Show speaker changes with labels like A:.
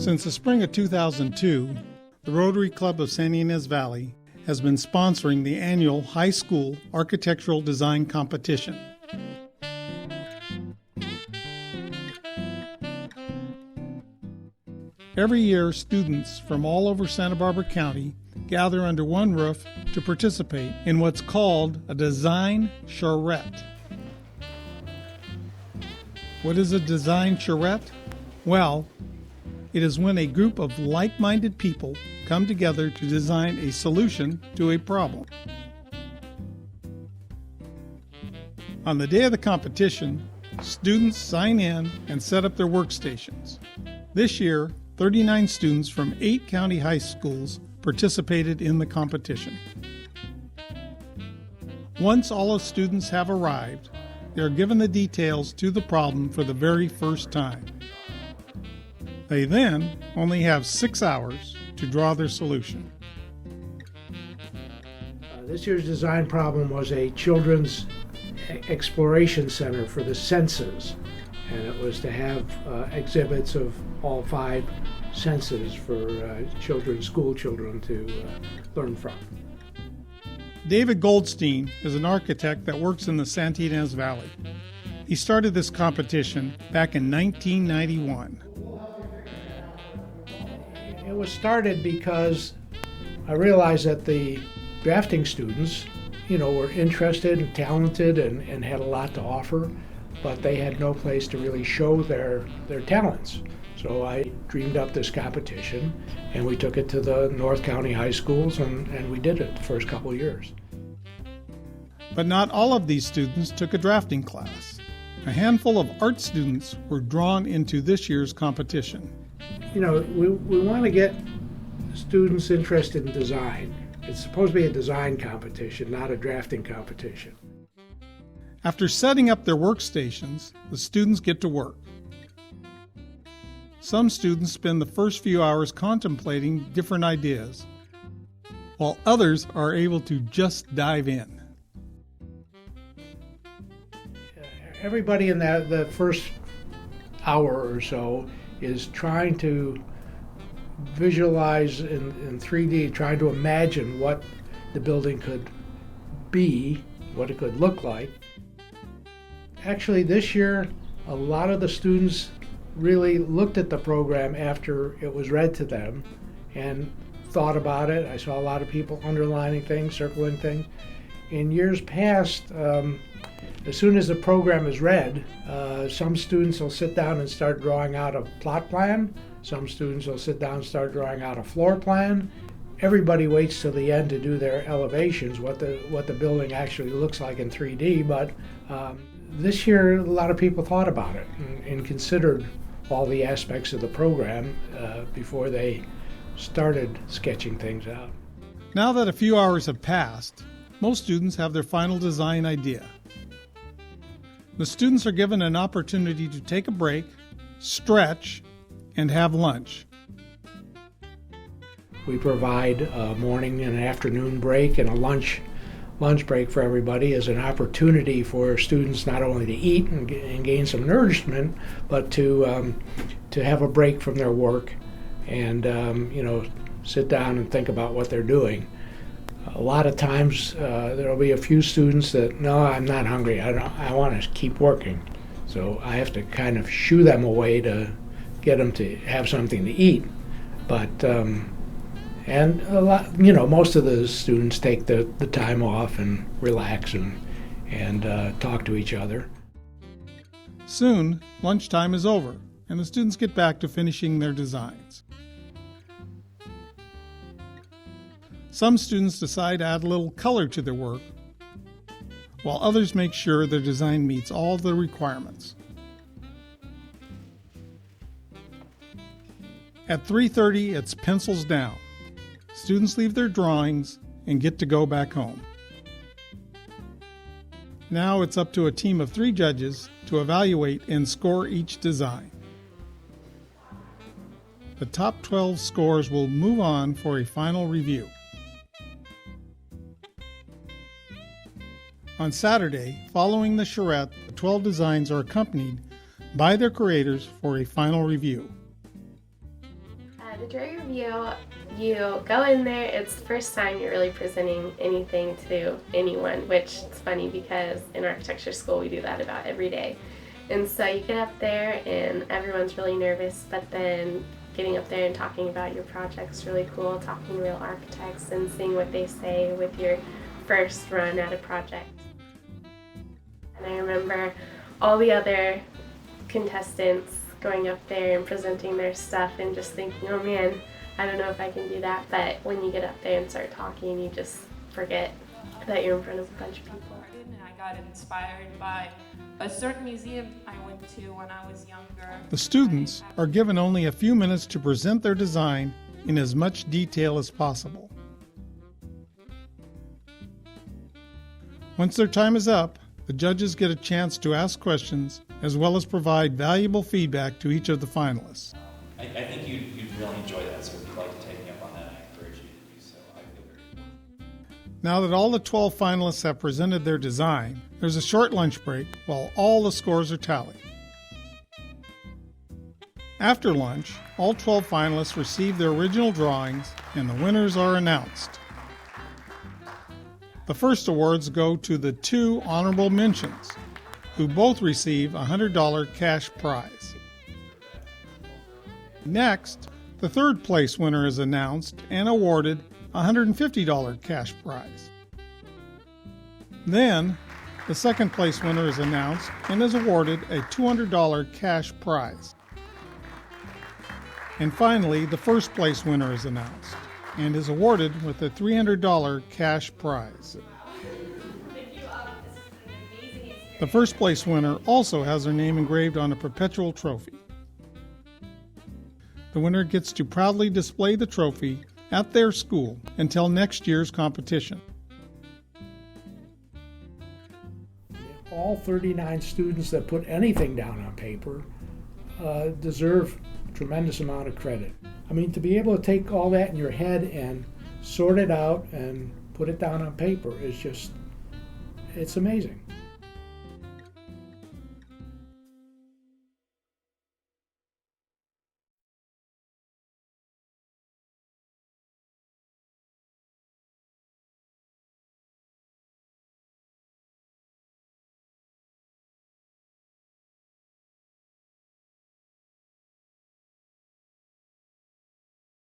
A: Since the spring of 2002, the Rotary Club of Santa Ynez Valley has been sponsoring the annual high school architectural design competition. Every year, students from all over Santa Barbara County gather under one roof to participate in what's called a design charrette. What is a design charrette? Well, it is when a group of like-minded people come together to design a solution to a problem. On the day of the competition, students sign in and set up their workstations. This year, 39 students from 8 county high schools participated in the competition. Once all the students have arrived, they are given the details to the problem for the very first time. They then only have 6 hours to draw their solution.
B: This year's design problem was a children's exploration center for the senses, and it was to have exhibits of all 5 senses for school children to learn from.
A: David Goldstein is an architect that works in the Santa Ynez Valley. He started this competition back in 1991.
B: It was started because I realized that the drafting students, were interested and talented and had a lot to offer, but they had no place to really show their talents. So I dreamed up this competition, and we took it to the North County high schools, and we did it the first couple of years.
A: But not all of these students took a drafting class. A handful of art students were drawn into this year's competition.
B: We want to get students interested in design. It's supposed to be a design competition, not a drafting competition.
A: After setting up their workstations, the students get to work. Some students spend the first few hours contemplating different ideas, while others are able to just dive in.
B: Everybody in the first hour or so is trying to visualize in 3D, trying to imagine what the building could be, what it could look like. Actually, this year, a lot of the students really looked at the program after it was read to them and thought about it. I saw a lot of people underlining things, circling things. In years past, as soon as the program is read, some students will sit down and start drawing out a plot plan. Some students will sit down and start drawing out a floor plan. Everybody waits till the end to do their elevations, what the building actually looks like in 3D. But this year, a lot of people thought about it and considered all the aspects of the program before they started sketching things out.
A: Now that a few hours have passed, most students have their final design idea. The students are given an opportunity to take a break, stretch, and have lunch.
B: We provide a morning and an afternoon break and a lunch break for everybody as an opportunity for students not only to eat and gain some nourishment, but to have a break from their work and sit down and think about what they're doing. A lot of times there'll be a few students that, no, I'm not hungry. I want to keep working. So I have to kind of shoo them away to get them to have something to eat. But and a lot, most of the students take the time off and relax and talk to each other.
A: Soon, lunchtime is over, and the students get back to finishing their designs. Some students decide to add a little color to their work, while others make sure their design meets all the requirements. At 3:30, it's pencils down. Students leave their drawings and get to go back home. Now it's up to a team of 3 judges to evaluate and score each design. The top 12 scores will move on for a final review. On Saturday, following the charrette, the 12 designs are accompanied by their creators for a final review.
C: jury review, you go in there, it's the first time you're really presenting anything to anyone, which is funny because in architecture school we do that about every day. And so you get up there and everyone's really nervous, but then getting up there and talking about your project's really cool, talking to real architects and seeing what they say with your first run at a project. And I remember all the other contestants going up there and presenting their stuff and just thinking, oh man, I don't know if I can do that. But when you get up there and start talking, you just forget that you're in front of a bunch of people.
D: And I got inspired by a certain museum I went to when I was younger.
A: The students are given only a few minutes to present their design in as much detail as possible. Once their time is up, the judges get a chance to ask questions as well as provide valuable feedback to each of the finalists.
E: I think you'd really enjoy that, so if you'd like to take me up on that, I encourage you to do so. I feel very
A: Now that all the 12 finalists have presented their design, there's a short lunch break while all the scores are tallied. After lunch, all 12 finalists receive their original drawings and the winners are announced. The first awards go to the 2 honorable mentions, who both receive a $100 cash prize. Next, the third place winner is announced and awarded a $150 cash prize. Then, the second place winner is announced and is awarded a $200 cash prize. And finally, the first place winner is announced and is awarded with a $300 cash prize. The first place winner also has their name engraved on a perpetual trophy. The winner gets to proudly display the trophy at their school until next year's competition.
B: All 39 students that put anything down on paper deserve a tremendous amount of credit. I mean, to be able to take all that in your head and sort it out and put it down on paper is just, it's amazing.